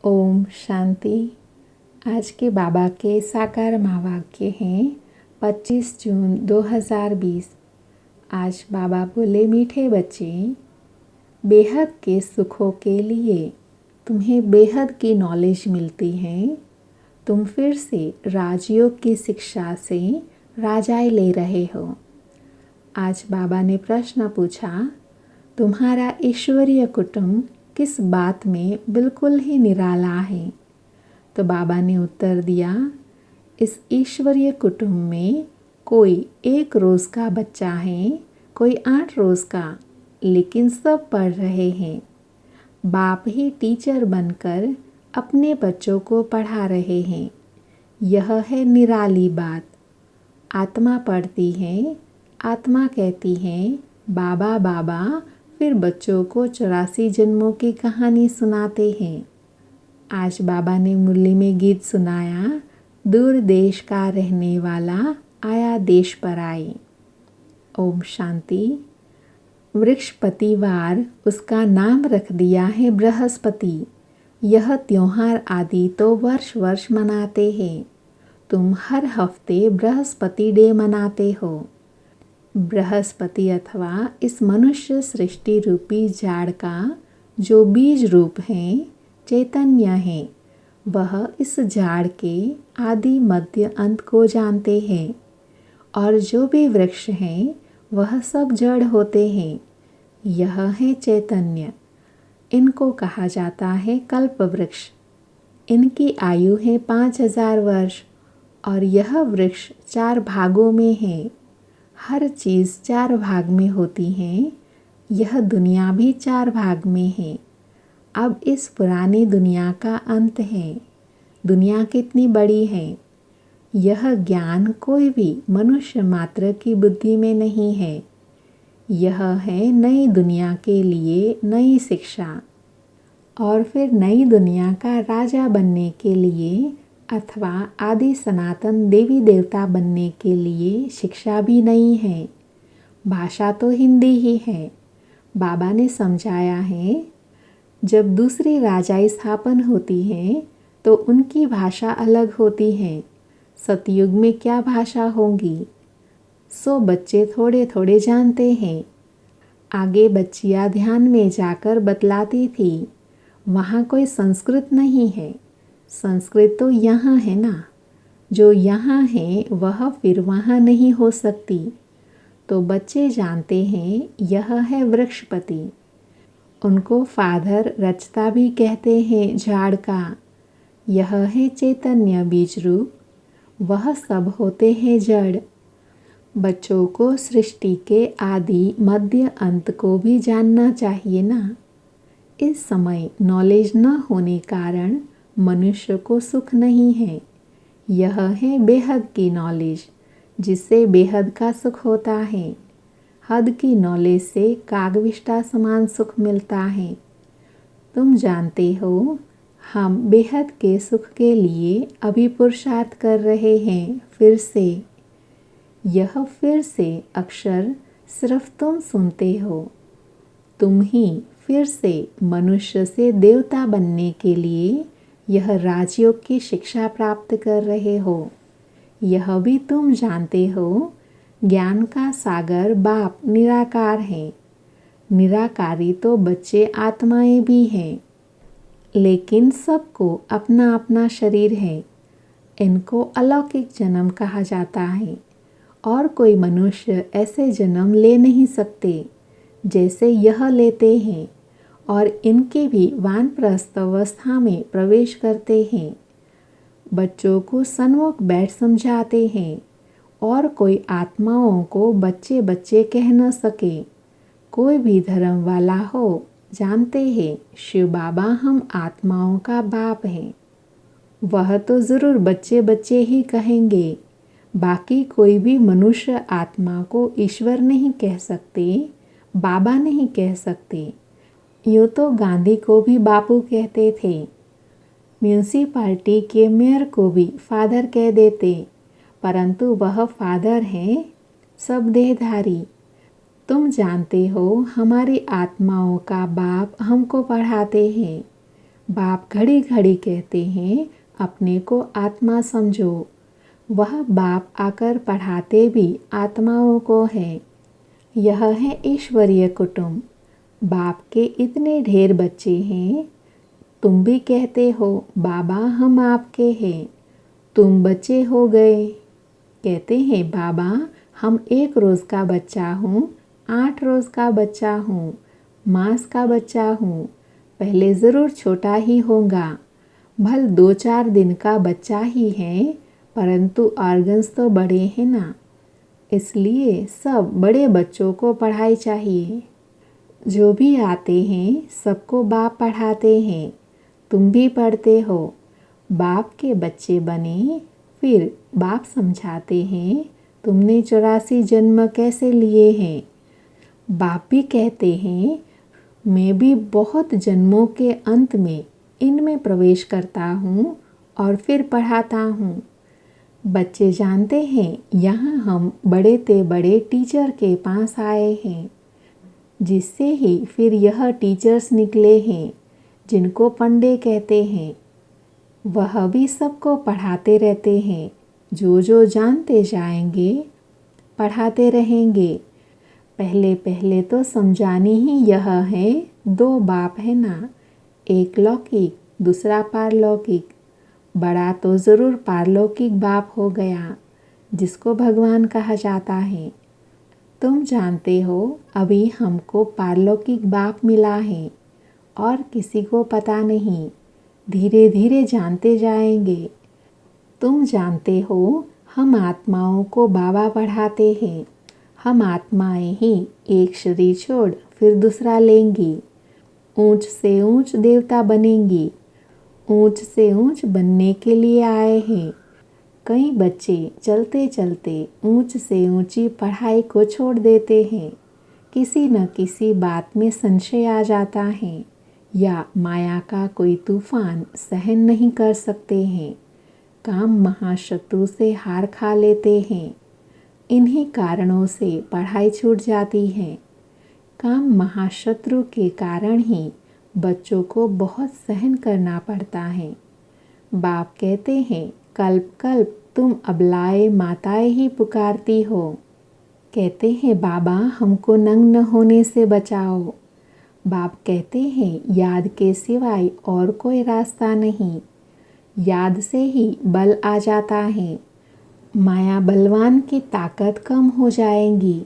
ओम शांति। आज के बाबा के साकार महावाक्य हैं 25 जून 2020। आज बाबा बोले, मीठे बच्चे, बेहद के सुखों के लिए तुम्हें बेहद की नॉलेज मिलती है। तुम फिर से राजयोग की शिक्षा से राजाई ले रहे हो। आज बाबा ने प्रश्न पूछा, तुम्हारा ईश्वरीय कुटुंब किस बात में बिल्कुल ही निराला है? तो बाबा ने उत्तर दिया, इस ईश्वरीय कुटुंब में कोई 1 रोज़ का बच्चा है, कोई 8 रोज़ का, लेकिन सब पढ़ रहे हैं। बाप ही टीचर बनकर अपने बच्चों को पढ़ा रहे हैं। यह है निराली बात। आत्मा पढ़ती है, आत्मा कहती है बाबा बाबा, फिर बच्चों को 84 जन्मों की कहानी सुनाते हैं। आज बाबा ने मुरली में गीत सुनाया, दूर देश का रहने वाला आया देश पर आई। ओम शांति। वृक्षपतिवार उसका नाम रख दिया है बृहस्पति। यह त्योहार आदि तो वर्ष वर्ष मनाते हैं। तुम हर हफ्ते बृहस्पति डे मनाते हो। बृहस्पति अथवा इस मनुष्य सृष्टि रूपी झाड़ का जो बीज रूप है, चैतन्य है, वह इस झाड़ के आदि मध्य अंत को जानते हैं। और जो भी वृक्ष हैं वह सब जड़ होते हैं। यह है चैतन्य। इनको कहा जाता है कल्प वृक्ष। इनकी आयु है 5000 वर्ष। और यह वृक्ष 4 भागों में है। हर चीज़ 4 भाग में होती है। यह दुनिया भी 4 भाग में है। अब इस पुरानी दुनिया का अंत है। दुनिया कितनी बड़ी है, यह ज्ञान कोई भी मनुष्य मात्र की बुद्धि में नहीं है। यह है नई दुनिया के लिए नई शिक्षा। और फिर नई दुनिया का राजा बनने के लिए अथवा आदि सनातन देवी देवता बनने के लिए शिक्षा भी नहीं है। भाषा तो हिंदी ही है। बाबा ने समझाया है, जब दूसरी राजाई स्थापन होती है तो उनकी भाषा अलग होती है। सतयुग में क्या भाषा होगी, सो बच्चे थोड़े थोड़े जानते हैं। आगे बच्चियाँ ध्यान में जाकर बतलाती थी, वहाँ कोई संस्कृत नहीं है। संस्कृत तो यहाँ है ना, जो यहाँ है वह फिर वहाँ नहीं हो सकती। तो बच्चे जानते हैं यह है वृक्षपति। उनको फादर रचता भी कहते हैं झाड़ का। यह है चैतन्य बीज रूप। वह सब होते हैं जड़। बच्चों को सृष्टि के आदि मध्य अंत को भी जानना चाहिए ना। इस समय नॉलेज न होने कारण मनुष्य को सुख नहीं है। यह है बेहद की नॉलेज, जिससे बेहद का सुख होता है। हद की नॉलेज से कागविष्टा समान सुख मिलता है। तुम जानते हो, हम बेहद के सुख के लिए अभी पुरुषार्थ कर रहे हैं। फिर से यह फिर से अक्षर सिर्फ तुम सुनते हो। तुम ही फिर से मनुष्य से देवता बनने के लिए यह राजयोग की शिक्षा प्राप्त कर रहे हो। यह भी तुम जानते हो, ज्ञान का सागर बाप निराकार है। निराकारी तो बच्चे आत्माएं भी हैं, लेकिन सबको अपना अपना शरीर है। इनको अलौकिक जन्म कहा जाता है। और कोई मनुष्य ऐसे जन्म ले नहीं सकते जैसे यह लेते हैं। और इनके भी वानप्रस्थ अवस्था में प्रवेश करते हैं। बच्चों को सन्मुख बैठ समझाते हैं। और कोई आत्माओं को बच्चे बच्चे कह न सके। कोई भी धर्म वाला हो, जानते हैं शिव बाबा हम आत्माओं का बाप हैं। वह तो ज़रूर बच्चे बच्चे ही कहेंगे। बाकी कोई भी मनुष्य आत्मा को ईश्वर नहीं कह सकते, बाबा नहीं कह सकते। यूँ तो गांधी को भी बापू कहते थे। म्यूनसिपालिटी के मेयर को भी फादर कह देते, परंतु वह फादर हैं सब देहधारी। तुम जानते हो, हमारी आत्माओं का बाप हमको पढ़ाते हैं। बाप घड़ी घड़ी कहते हैं अपने को आत्मा समझो। वह बाप आकर पढ़ाते भी आत्माओं को है। यह है ईश्वरीय कुटुंब। बाप के इतने ढेर बच्चे हैं। तुम भी कहते हो बाबा हम आपके हैं, तुम बच्चे हो गए। कहते हैं बाबा हम 1 रोज़ का बच्चा हूँ, 8 रोज़ का बच्चा हूँ, मास का बच्चा हूँ। पहले ज़रूर छोटा ही होगा, भल 2-4 दिन का बच्चा ही है, परंतु ऑर्गन्स तो बड़े हैं ना, इसलिए सब बड़े बच्चों को पढ़ाई चाहिए। जो भी आते हैं सबको बाप पढ़ाते हैं। तुम भी पढ़ते हो। बाप के बच्चे बने, फिर बाप समझाते हैं तुमने 84 जन्म कैसे लिए हैं। बाप भी कहते हैं मैं भी बहुत जन्मों के अंत में इनमें प्रवेश करता हूँ और फिर पढ़ाता हूँ। बच्चे जानते हैं यहाँ हम बड़े ते बड़े टीचर के पास आए हैं, जिससे ही फिर यह टीचर्स निकले हैं जिनको पंडे कहते हैं। वह भी सबको पढ़ाते रहते हैं। जो जो जानते जाएंगे पढ़ाते रहेंगे। पहले पहले तो समझानी ही यह है 2 बाप है ना, एक लौकिक दूसरा पारलौकिक। बड़ा तो ज़रूर पारलौकिक बाप हो गया जिसको भगवान कहा जाता है। तुम जानते हो अभी हमको पारलौकिक बाप मिला है और किसी को पता नहीं, धीरे धीरे जानते जाएंगे। तुम जानते हो हम आत्माओं को बाबा पढ़ाते हैं। हम आत्माएं ही एक शरीर छोड़ फिर दूसरा लेंगी, ऊंच से ऊंच देवता बनेंगी। ऊंच से ऊंच बनने के लिए आए हैं। कई बच्चे चलते चलते ऊंच से ऊंची पढ़ाई को छोड़ देते हैं। किसी न किसी बात में संशय आ जाता है या माया का कोई तूफान सहन नहीं कर सकते हैं। काम महाशत्रु से हार खा लेते हैं। इन्हीं कारणों से पढ़ाई छूट जाती है। काम महाशत्रु के कारण ही बच्चों को बहुत सहन करना पड़ता है। बाप कहते हैं कल्प कल्प तुम अबलाए माताएं ही पुकारती हो। कहते हैं बाबा हमको नंग न होने से बचाओ। बाप कहते हैं याद के सिवाय और कोई रास्ता नहीं। याद से ही बल आ जाता है। माया बलवान की ताकत कम हो जाएगी,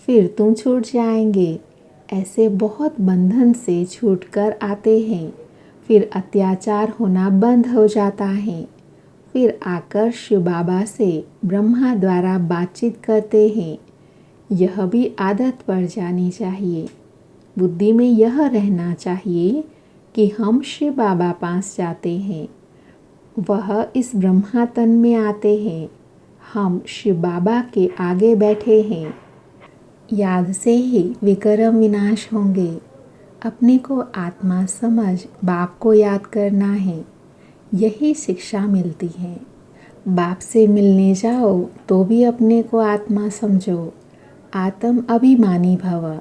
फिर तुम छूट जाएंगे। ऐसे बहुत बंधन से छूटकर आते हैं, फिर अत्याचार होना बंद हो जाता है। फिर आकर शिव बाबा से ब्रह्मा द्वारा बातचीत करते हैं। यह भी आदत पड़ जानी चाहिए। बुद्धि में यह रहना चाहिए कि हम शिव बाबा पास जाते हैं। वह इस ब्रह्मा तन में आते हैं। हम शिव बाबा के आगे बैठे हैं। याद से ही विक्रम विनाश होंगे। अपने को आत्मा समझ बाप को याद करना है। यही शिक्षा मिलती है। बाप से मिलने जाओ तो भी अपने को आत्मा समझो। आत्म अभिमानी भव।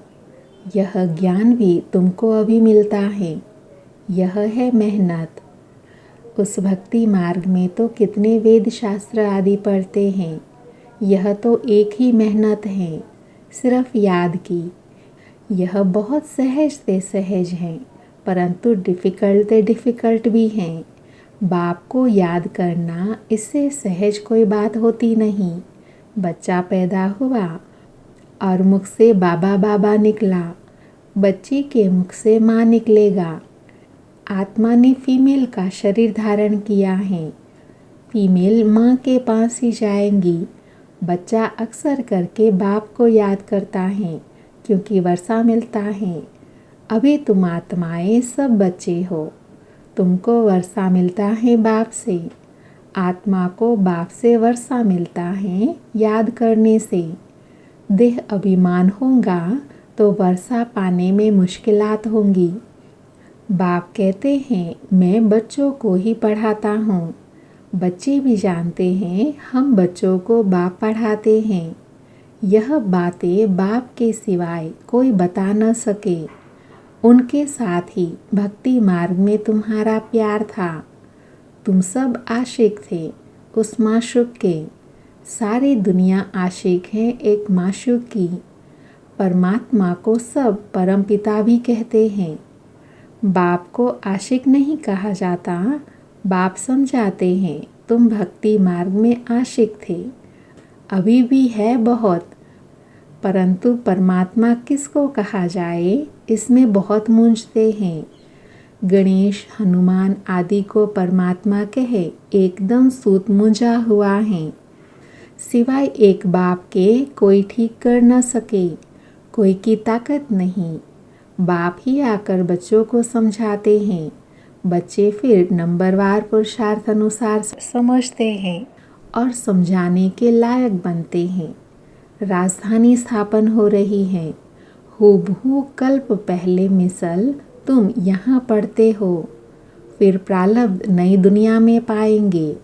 यह ज्ञान भी तुमको अभी मिलता है। यह है मेहनत। उस भक्ति मार्ग में तो कितने वेद शास्त्र आदि पढ़ते हैं। यह तो एक ही मेहनत है, सिर्फ याद की। यह बहुत सहज से सहज है, परंतु डिफ़िकल्ट भी हैं। बाप को याद करना इससे सहज कोई बात होती नहीं। बच्चा पैदा हुआ और मुख से बाबा बाबा निकला, बच्ची के मुख से माँ निकलेगा। आत्मा ने फीमेल का शरीर धारण किया है। फीमेल माँ के पास ही जाएंगी। बच्चा अक्सर करके बाप को याद करता है क्योंकि वर्षा मिलता है। अभी तुम आत्माएं सब बच्चे हो। तुमको वर्षा मिलता है बाप से। आत्मा को बाप से वर्षा मिलता है याद करने से। देह अभिमान होगा तो वर्षा पाने में मुश्किलात होंगी। बाप कहते हैं मैं बच्चों को ही पढ़ाता हूँ। बच्चे भी जानते हैं हम बच्चों को बाप पढ़ाते हैं। यह बातें बाप के सिवाय कोई बता न सके। उनके साथ ही भक्ति मार्ग में तुम्हारा प्यार था। तुम सब आशिक थे उस माशूक के। सारी दुनिया आशिक है एक माशूक की। परमात्मा को सब परमपिता भी कहते हैं। बाप को आशिक नहीं कहा जाता, बाप समझाते हैं तुम भक्ति मार्ग में आशिक थे, अभी भी है बहुत, परंतु परमात्मा किसको कहा जाए इसमें बहुत मूंझते हैं। गणेश हनुमान आदि को परमात्मा कहे एकदम सूत मूंझा हुआ है। सिवाय एक बाप के कोई ठीक कर न सके, कोई की ताकत नहीं। बाप ही आकर बच्चों को समझाते हैं। बच्चे फिर नंबरवार पुरुषार्थ अनुसार समझते हैं और समझाने के लायक बनते हैं। राजधानी स्थापन हो रही है। हूबहू कल्प पहले मिसल तुम यहाँ पढ़ते हो। फिर प्रारब्ध नई दुनिया में पाएंगे,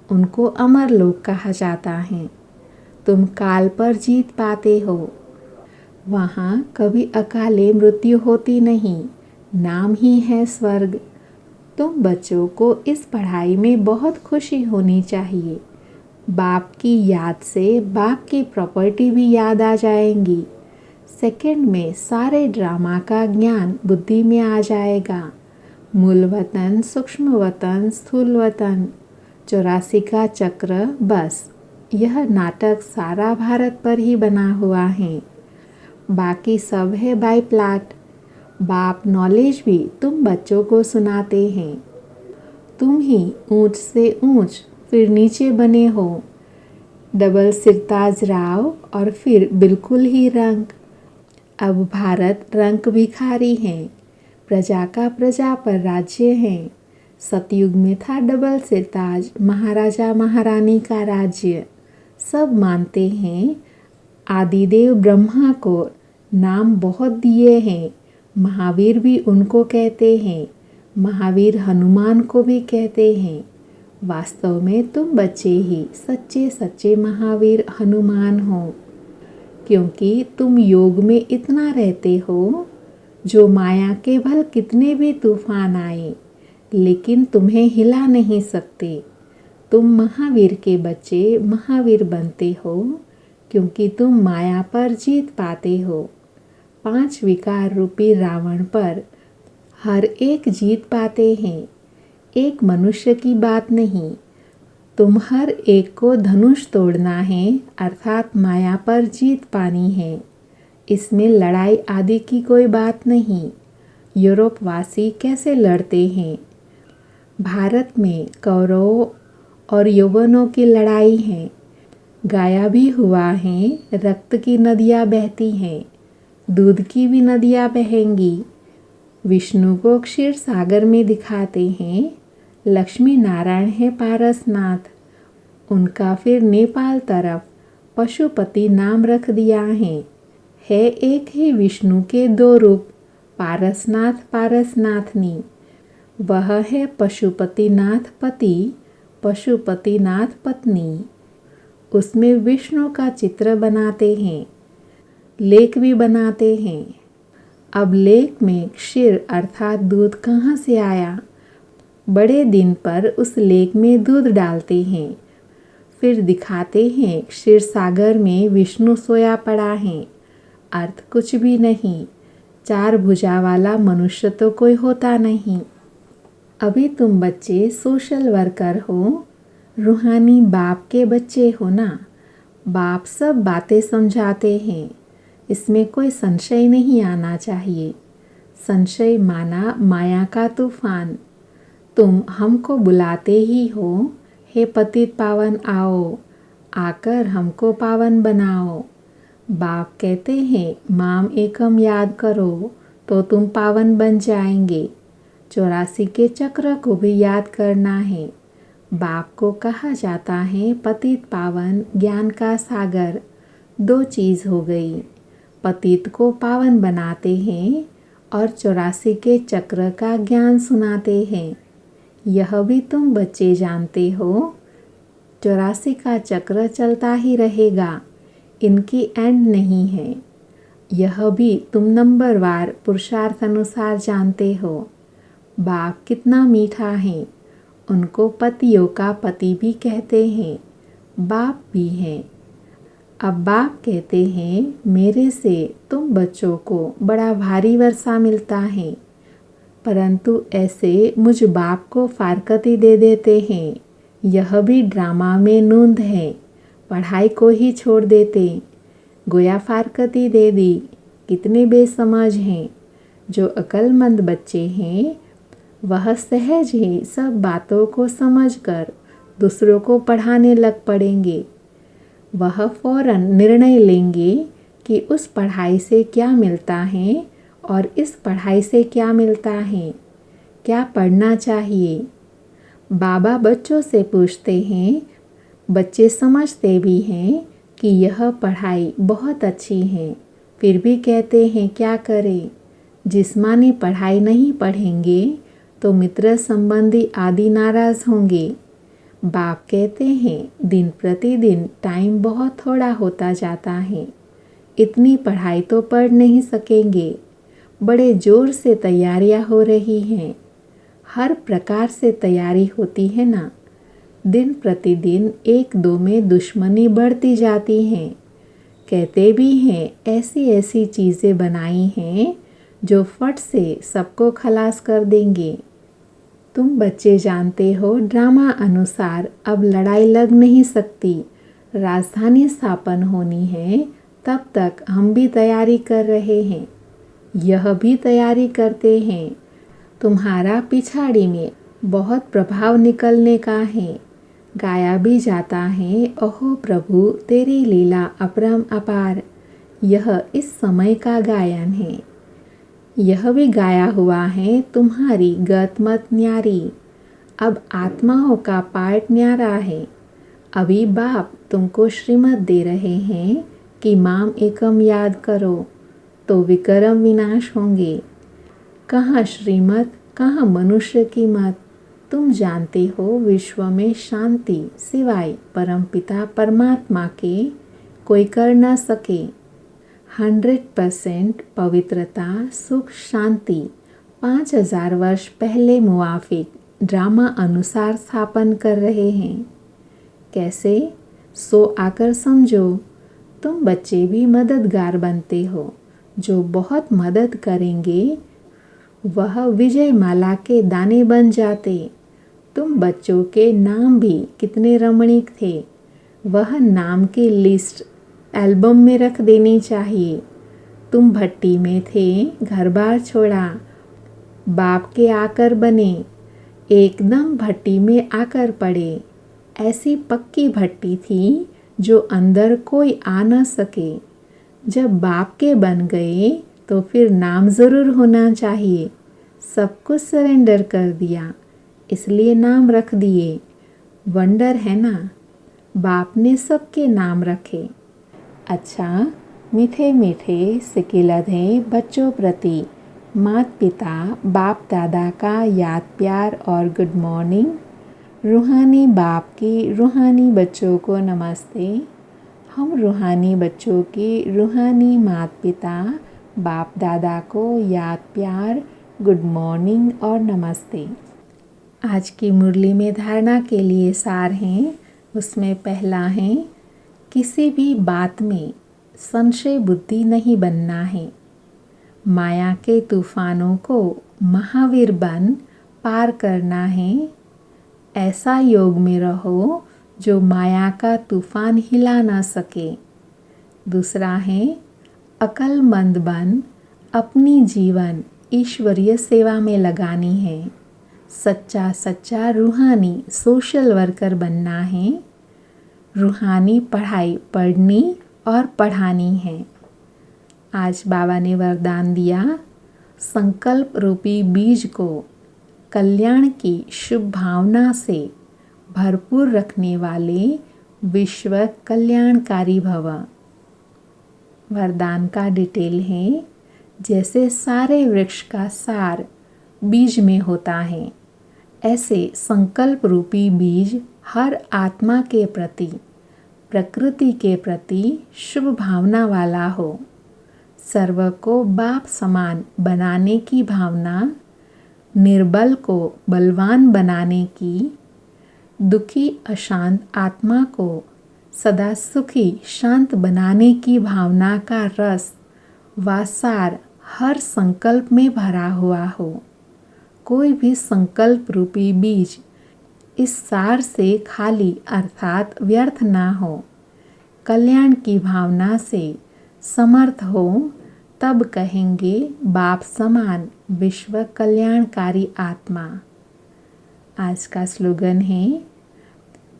उनको अमर लोक कहा जाता है। तुम काल पर जीत पाते हो। वहाँ कभी अकाले मृत्यु होती नहीं, नाम ही है स्वर्ग। तुम बच्चों को इस पढ़ाई में बहुत खुशी होनी चाहिए। बाप की याद से बाप की प्रॉपर्टी भी याद आ जाएंगी। सेकंड में सारे ड्रामा का ज्ञान बुद्धि में आ जाएगा। मूल वतन, सूक्ष्म वतन, स्थूल वतन, 84 का चक्र, बस यह नाटक सारा भारत पर ही बना हुआ है। बाकी सब है बाय प्लाट। बाप नॉलेज भी तुम बच्चों को सुनाते हैं। तुम ही ऊंच से ऊंच फिर नीचे बने हो। डबल सिरताज राव और फिर बिल्कुल ही रंक। अब भारत रंक भिखारी है। प्रजा का प्रजा पर राज्य है। सतयुग में था डबल सिरताज, महाराजा महारानी का राज्य। सब मानते हैं आदिदेव ब्रह्मा को नाम बहुत दिए हैं। महावीर भी उनको कहते हैं। महावीर हनुमान को भी कहते हैं। वास्तव में तुम बच्चे ही सच्चे सच्चे महावीर हनुमान हो, क्योंकि तुम योग में इतना रहते हो जो माया के भल कितने भी तूफान आए लेकिन तुम्हें हिला नहीं सकते। तुम महावीर के बच्चे महावीर बनते हो क्योंकि तुम माया पर जीत पाते हो। 5 विकार रूपी रावण पर हर एक जीत पाते हैं। एक मनुष्य की बात नहीं, तुम हर एक को धनुष तोड़ना है, अर्थात माया पर जीत पानी है। इसमें लड़ाई आदि की कोई बात नहीं। यूरोपवासी कैसे लड़ते हैं। भारत में कौरवों और यौवनों की लड़ाई है। गाया भी हुआ है, रक्त की नदियाँ बहती हैं, दूध की भी नदियाँ बहेंगी। विष्णु को क्षीर सागर में दिखाते हैं। लक्ष्मी नारायण है पारसनाथ, उनका फिर नेपाल तरफ पशुपति नाम रख दिया है एक ही विष्णु के 2 रूप, पारसनाथ पारसनाथनी। वह है पशुपतिनाथ पति, पशुपतिनाथ पत्नी। उसमें विष्णु का चित्र बनाते हैं, लेख भी बनाते हैं। अब लेख में क्षीर अर्थात दूध कहाँ से आया। बड़े दिन पर उस लेख में दूध डालते हैं, फिर दिखाते हैं क्षीर सागर में विष्णु सोया पड़ा है। अर्थ कुछ भी नहीं। 4 भुजा वाला मनुष्य तो कोई होता नहीं। अभी तुम बच्चे सोशल वर्कर हो, रूहानी बाप के बच्चे हो ना। बाप सब बातें समझाते हैं, इसमें कोई संशय नहीं आना चाहिए। संशय माना माया का तूफान। तुम हमको बुलाते ही हो, हे पतित पावन आओ, आकर हमको पावन बनाओ। बाप कहते हैं माम एकम याद करो तो तुम पावन बन जाएंगे। 84 के चक्र को भी याद करना है। बाप को कहा जाता है पतित पावन, ज्ञान का सागर। 2 चीज़ हो गई। पतित को पावन बनाते हैं और 84 के चक्र का ज्ञान सुनाते हैं। यह भी तुम बच्चे जानते हो। 84 का चक्र चलता ही रहेगा, इनकी एंड नहीं है। यह भी तुम नंबरवार पुरुषार्थ अनुसार जानते हो। बाप कितना मीठा है, उनको पतियों का पति भी कहते हैं, बाप भी हैं। अब बाप कहते हैं, मेरे से तुम बच्चों को बड़ा भारी वर्षा मिलता है, परंतु ऐसे मुझ बाप को फारकती दे देते हैं। यह भी ड्रामा में नूंद है, पढ़ाई को ही छोड़ देते, गोया फारकती दे दी। कितने बेसमझ हैं। जो अक्लमंद बच्चे हैं वह सहज ही सब बातों को समझकर दूसरों को पढ़ाने लग पड़ेंगे। वह फौरन निर्णय लेंगे कि उस पढ़ाई से क्या मिलता है और इस पढ़ाई से क्या मिलता है, क्या पढ़ना चाहिए। बाबा बच्चों से पूछते हैं, बच्चे समझते भी हैं कि यह पढ़ाई बहुत अच्छी है, फिर भी कहते हैं क्या करें। जिस्मानी पढ़ाई नहीं पढ़ेंगे तो मित्र संबंधी आदि नाराज़ होंगे। बाप कहते हैं दिन प्रतिदिन टाइम बहुत थोड़ा होता जाता है, इतनी पढ़ाई तो पढ़ नहीं सकेंगे। बड़े जोर से तैयारियां हो रही हैं, हर प्रकार से तैयारी होती है ना। दिन प्रतिदिन एक दो में दुश्मनी बढ़ती जाती है। कहते भी हैं ऐसी ऐसी चीज़ें बनाई हैं जो फट से सबको खलास कर देंगे। तुम बच्चे जानते हो ड्रामा अनुसार अब लड़ाई लग नहीं सकती। राजधानी स्थापन होनी है, तब तक हम भी तैयारी कर रहे हैं, यह भी तैयारी करते हैं। तुम्हारा पिछाड़ी में बहुत प्रभाव निकलने का है। गाया भी जाता है, ओहो प्रभु तेरी लीला अपरम अपार। यह इस समय का गायन है। यह भी गाया हुआ है, तुम्हारी गत मत न्यारी। अब आत्माओं का पाठ न्यारा है। अभी बाप तुमको श्रीमत दे रहे हैं कि माम एकम याद करो तो विक्रम विनाश होंगे। कहाँ श्रीमत, कहाँ मनुष्य की मत। तुम जानते हो विश्व में शांति सिवाय परमपिता परमात्मा के कोई कर न सके। 100% पवित्रता सुख शांति 5000 वर्ष पहले मुआफिक ड्रामा अनुसार स्थापन कर रहे हैं। कैसे? सो आकर समझो। तुम बच्चे भी मददगार बनते हो। जो बहुत मदद करेंगे वह विजय माला के दाने बन जाते। तुम बच्चों के नाम भी कितने रमणीक थे, वह नाम की लिस्ट एल्बम में रख देनी चाहिए। तुम भट्टी में थे, घर बार छोड़ा, बाप के आकर बने, एकदम भट्टी में आकर पड़े। ऐसी पक्की भट्टी थी जो अंदर कोई आ न सके। जब बाप के बन गए तो फिर नाम ज़रूर होना चाहिए। सब कुछ सरेंडर कर दिया, इसलिए नाम रख दिए। वंडर है ना, बाप ने सबके नाम रखे। अच्छा, मीठे मीठे सिकिलधे बच्चों प्रति माता पिता बाप दादा का याद प्यार और गुड मॉर्निंग। रूहानी बाप की रूहानी बच्चों को नमस्ते। हम रूहानी बच्चों की रूहानी माता पिता बाप दादा को याद प्यार गुड मॉर्निंग और नमस्ते। आज की मुरली में धारणा के लिए सार हैं। उसमें पहला है, किसी भी बात में संशय बुद्धि नहीं बनना है। माया के तूफानों को महावीर बन पार करना है। ऐसा योग में रहो जो माया का तूफान हिला न सके। दूसरा है, अक्लमंद बन अपनी जीवन ईश्वरीय सेवा में लगानी है। सच्चा सच्चा रूहानी सोशल वर्कर बनना है। रूहानी पढ़ाई पढ़नी और पढ़ानी है। आज बाबा ने वरदान दिया, संकल्प रूपी बीज को कल्याण की शुभ भावना से भरपूर रखने वाले विश्व कल्याणकारी भव। वरदान का डिटेल है, जैसे सारे वृक्ष का सार बीज में होता है, ऐसे संकल्प रूपी बीज हर आत्मा के प्रति प्रकृति के प्रति शुभ भावना वाला हो। सर्व को बाप समान बनाने की भावना, निर्बल को बलवान बनाने की, दुखी अशांत आत्मा को सदा सुखी शांत बनाने की भावना का रस व सार हर संकल्प में भरा हुआ हो। कोई भी संकल्प रूपी बीज इस सार से खाली अर्थात व्यर्थ ना हो। कल्याण की भावना से समर्थ हो तब कहेंगे बाप समान विश्व कल्याणकारी आत्मा। आज का स्लोगन है,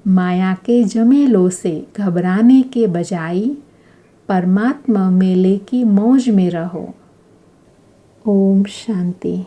माया के जमेलों से घबराने के बजाय परमात्मा मेले की मौज में रहो। ओम शांति।